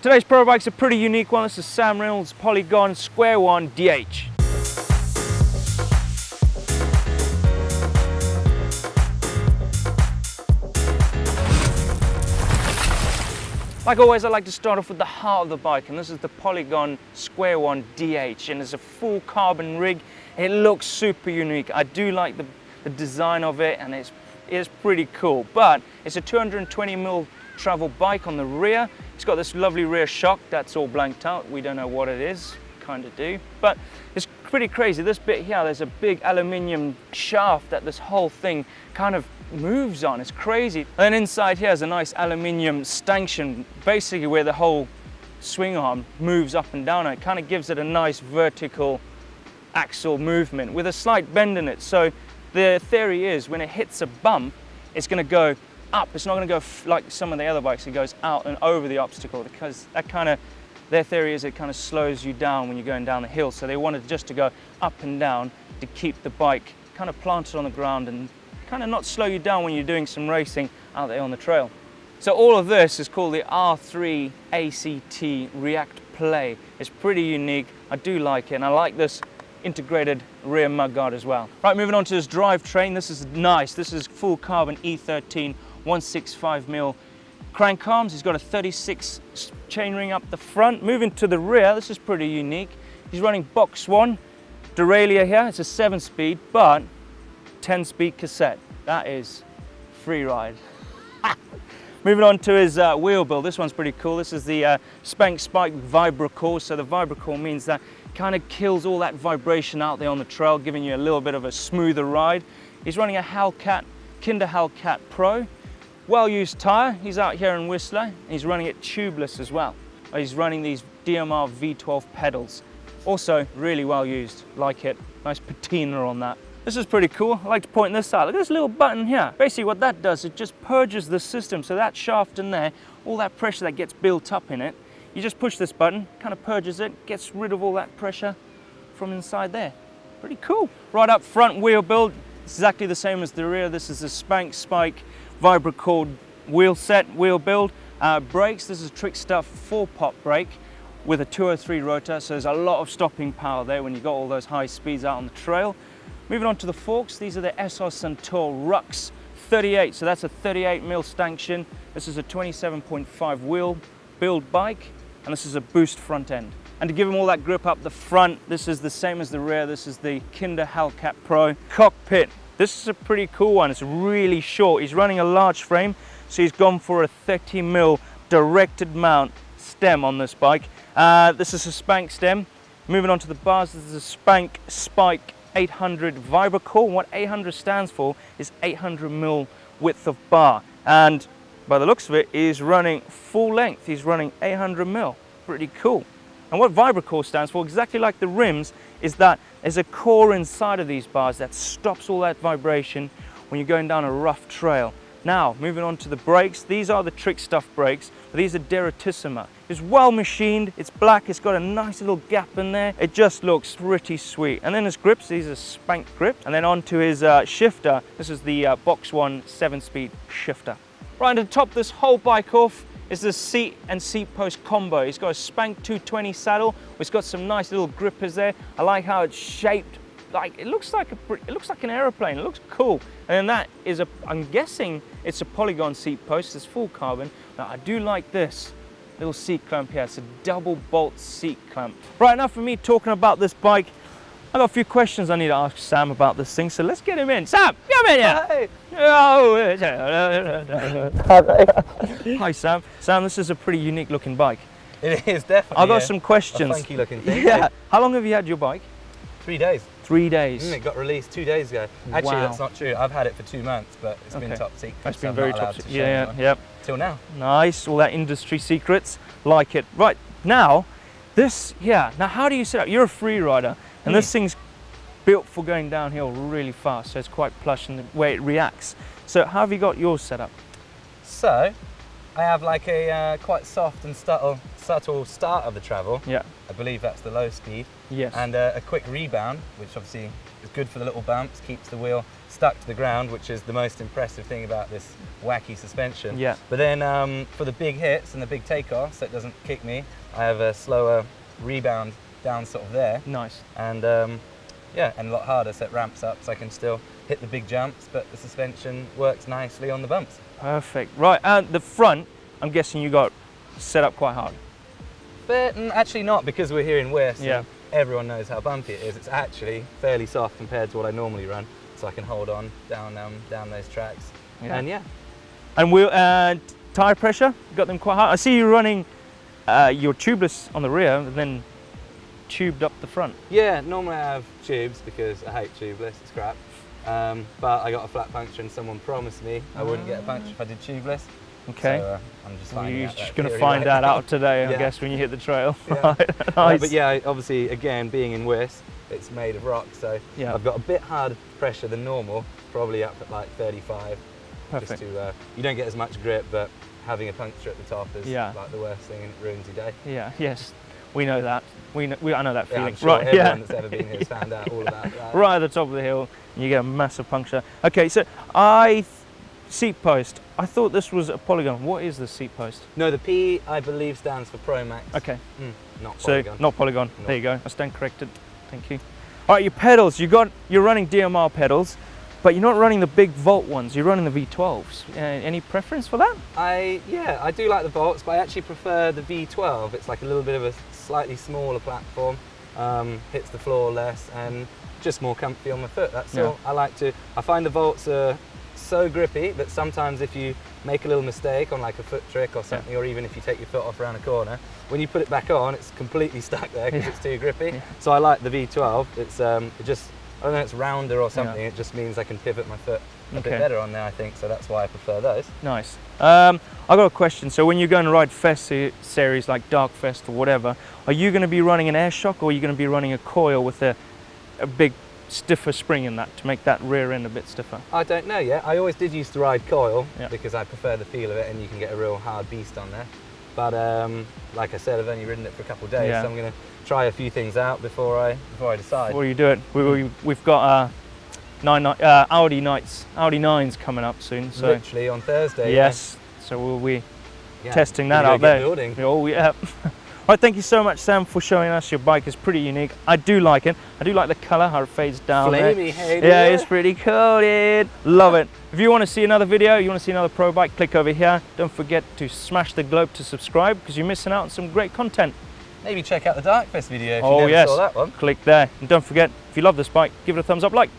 Today's Pro Bike's a pretty unique one. This is Sam Reynolds Polygon XquarOne DH. Like always, I like to start off with the heart of the bike, and this is the Polygon XquarOne DH, and it's a full carbon rig. It looks super unique. I do like the design of it, and it's pretty cool, but it's a 220mm travel bike on the rear. It's got this lovely rear shock that's all blanked out. We don't know what it is, kind of do, but it's pretty crazy. This bit here, there's a big aluminium shaft that this whole thing kind of moves on. It's crazy. And then inside here is a nice aluminium stanchion, basically where the whole swing arm moves up and down. It kind of gives it a nice vertical axle movement with a slight bend in it. So the theory is when it hits a bump, it's going to go up. It's not going to go like some of the other bikes. It goes out and over the obstacle, because that kind of, their theory is it kind of slows you down when you're going down the hill. So they wanted just to go up and down to keep the bike kind of planted on the ground and kind of not slow you down when you're doing some racing out there on the trail. So all of this is called the R3 ACT React Play. It's pretty unique. I do like it, and I like this integrated rear mudguard as well. Right, moving on to this drivetrain. This is nice. This is full carbon E13 165mm crank arms. He's got a 36 chainring up the front. Moving to the rear, this is pretty unique. He's running box 1 derailleur here. It's a 7-speed, but 10-speed cassette. That is free ride. Moving on to his wheel build. This one's pretty cool. This is the Spank Spike vibrocore. So the vibrocore means that kind of kills all that vibration out there on the trail, giving you a little bit of a smoother ride. He's running a Hellkat, Kenda Hellkat Pro. Well-used tire. He's out here in Whistler. He's running it tubeless as well. He's running these DMR V12 pedals. Also really well used. Like it. Nice patina on that. This is pretty cool. I like to point this out. Look at this little button here. Basically what that does, it just purges the system. So that shaft in there, all that pressure that gets built up in it, you just push this button, kind of purges it, gets rid of all that pressure from inside there. Pretty cool. Right up front, wheel build, exactly the same as the rear. This is a Spank Spike vibrocore wheel set, wheel build. Brakes, this is Trickstuff 4-pop brake with a 203 rotor, so there's a lot of stopping power there when you got all those high speeds out on the trail. Moving on to the forks, these are the Suntour Rux 38, so that's a 38mm stanchion. This is a 27.5 wheel build bike, and this is a boost front end. And to give him all that grip up the front, this is the same as the rear. This is the Kenda Hellkat Pro cockpit. This is a pretty cool one. It's really short. He's running a large frame, so he's gone for a 30mm directed mount stem on this bike. This is a Spank stem. Moving on to the bars, this is a Spank Spike 800 vibrocore. What 800 stands for is 800mm width of bar. And by the looks of it, he's running full length. He's running 800mm. Pretty cool. And what vibrocore stands for, exactly like the rims, is that there's a core inside of these bars that stops all that vibration when you're going down a rough trail. Now, moving on to the brakes. These are the Trickstuff brakes, but these are Direttissima. It's well machined, it's black, it's got a nice little gap in there. It just looks pretty sweet. And then his grips, these are Spank grips. And then onto his shifter, this is the box 1 7-speed shifter. Right, and to top this whole bike off is the seat and seat post combo. He's got a Spank 220 saddle. It's got some nice little grippers there. I like how it's shaped. Like it looks like an aeroplane. It looks cool. And then that is I'm guessing it's a Polygon seat post. It's full carbon. Now I do like this little seat clamp here. It's a double bolt seat clamp. Right, enough for me talking about this bike. I've got a few questions I need to ask Sam about this thing, so let's get him in. Sam, come in here. Hi Sam. Sam, this is a pretty unique looking bike. It is, definitely. I've got some questions. A funky looking thing. Yeah. How long have you had your bike? 3 days. 3 days. It got released 2 days ago. Actually, wow. That's not true. I've had it for 2 months, but it's been top secret. It's been so very top secret. Yeah. Till now. Nice, all that industry secrets. Like it. Right, now, now how do you set up? You're a free rider, and this thing's built for going downhill really fast, so it's quite plush in the way it reacts. So how have you got yours set up? So, I have like a quite soft and subtle start of the travel. Yeah. I believe that's the low speed. Yes. And a quick rebound, which obviously is good for the little bumps, keeps the wheel stuck to the ground, which is the most impressive thing about this wacky suspension. Yeah. But then for the big hits and the big takeoffs, so it doesn't kick me, I have a slower rebound down sort of there. Nice. And yeah, and a lot harder, so it ramps up, so I can still hit the big jumps, but the suspension works nicely on the bumps. Perfect. Right, and the front, I'm guessing you got set up quite hard. But actually not, because we're here in West. Yeah. And everyone knows how bumpy it is. It's actually fairly soft compared to what I normally run, so I can hold on down those tracks. Yeah. And yeah. And wheel tire pressure, you got them quite hard. I see you running your tubeless on the rear, and then tubed up the front. Yeah, normally I have tubes because I hate tubeless, it's crap. But I got a flat puncture and someone promised me I wouldn't get a puncture if I did tubeless. Okay. So I'm just finding You're out just that going to theory find right that now. out today, Yeah. I guess, when you hit the trail. Yeah. Right. Nice. But yeah, obviously, again, being in West, it's made of rock, so Yeah. I've got a bit harder pressure than normal, probably up at like 35. Perfect. Just to, you don't get as much grip, but having a puncture at the top is Yeah. like the worst thing and it ruins your day. Yeah, yes, we know that. I know that Yeah, feeling. I'm sure Right, everyone that's ever been here has found out all about that. Right at the top of the hill, you get a massive puncture. Okay, so seat post. I thought this was a Polygon. What is the seat post? No, the P, I believe, stands for Promax. Okay. Not So Polygon. not Polygon. No. There you go. I stand corrected. Thank you. All right, your pedals. You're running DMR pedals, but you're not running the big Volt ones. You're running the V12s. Any preference for that? Yeah, I do like the Volts, but I actually prefer the V12. It's like a little bit of a slightly smaller platform, hits the floor less, and just more comfy on my foot. That's all. I find the Volts are so grippy that sometimes if you make a little mistake on like a foot trick or something, or even if you take your foot off around a corner, when you put it back on, it's completely stuck there because it's too grippy. Yeah. So I like the V12. It's it just, I don't know, it's rounder or something. It just means I can pivot my foot a bit better on there, I think. So that's why I prefer those. Nice. I got a question. So when you go and ride Fest series like Dark Fest or whatever, are you going to be running an air shock, or are you going to be running a coil with a big stiffer spring in that to make that rear end a bit stiffer? I don't know yet. I always did used to ride coil because I prefer the feel of it, and you can get a real hard beast on there. But like I said, I've only ridden it for a couple of days, so I'm going to try a few things out before I decide. Before you do it, we've got Audi Nines coming up soon. So literally on Thursday. Yes. So we'll be testing that out there. Building. Oh yeah. All right, thank you so much, Sam, for showing us your bike. It's pretty unique. I do like it. I do like the colour, how it fades down. Flamey, hey, yeah, it's pretty cool, dude. Love it. If you want to see another video, you want to see another pro bike, click over here. Don't forget to smash the globe to subscribe, because you're missing out on some great content. Maybe check out the Dark Fest video if you never saw that one. Click there. And don't forget, if you love this bike, give it a thumbs up, like.